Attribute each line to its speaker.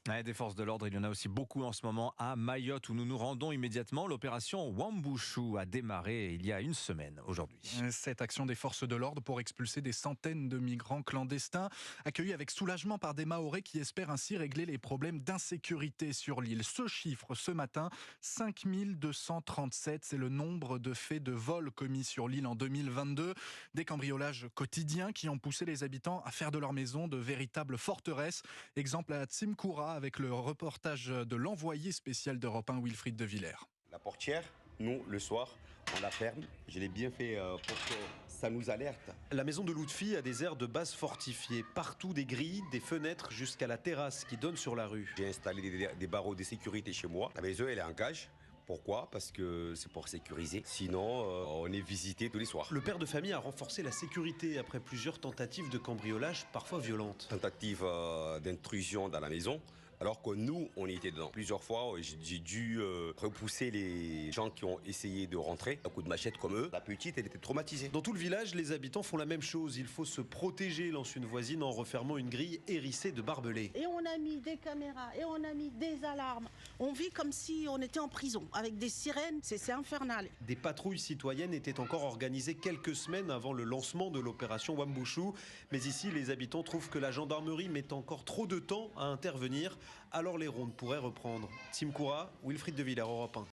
Speaker 1: Ouais, des forces de l'ordre, il y en a aussi beaucoup en ce moment à Mayotte où nous nous rendons immédiatement. L'opération Wambushu a démarré il y a une semaine aujourd'hui.
Speaker 2: Cette action des forces de l'ordre pour expulser des centaines de migrants clandestins, accueillis avec soulagement par des Mahorais qui espèrent ainsi régler les problèmes d'insécurité sur l'île. Ce chiffre, ce matin, 5237, c'est le nombre de faits de vol commis sur l'île en 2022. Des cambriolages quotidiens qui ont poussé les habitants à faire de leur maison de véritables forteresses. Exemple à Tsimkoura avec le reportage de l'envoyé spécial d'Europe 1, Wilfried de Villers.
Speaker 3: La portière, nous, le soir, on la ferme. Je l'ai bien fait pour que ça nous alerte.
Speaker 4: La maison de Lutfi a des aires de base fortifiées. Partout des grilles, des fenêtres jusqu'à la terrasse qui donne sur la rue.
Speaker 3: J'ai installé des barreaux de sécurité chez moi. La maison, elle est en cage. Pourquoi? Parce que c'est pour sécuriser. Sinon, on est visité tous les soirs.
Speaker 4: Le père de famille a renforcé la sécurité après plusieurs tentatives de cambriolage, parfois violentes.
Speaker 3: Tentative d'intrusion dans la maison. Alors que nous, on était dedans. Plusieurs fois, j'ai dû repousser les gens qui ont essayé de rentrer. Un coup de machette comme eux. La petite, elle était traumatisée.
Speaker 4: Dans tout le village, les habitants font la même chose. Il faut se protéger, lance une voisine en refermant une grille hérissée de barbelés.
Speaker 5: Et on a mis des caméras, et on a mis des alarmes. On vit comme si on était en prison, avec des sirènes, c'est infernal.
Speaker 4: Des patrouilles citoyennes étaient encore organisées quelques semaines avant le lancement de l'opération Wambushu. Mais ici, les habitants trouvent que la gendarmerie met encore trop de temps à intervenir. Alors les rondes pourraient reprendre. Tsimkoura, Wilfried de Villers, Europe 1.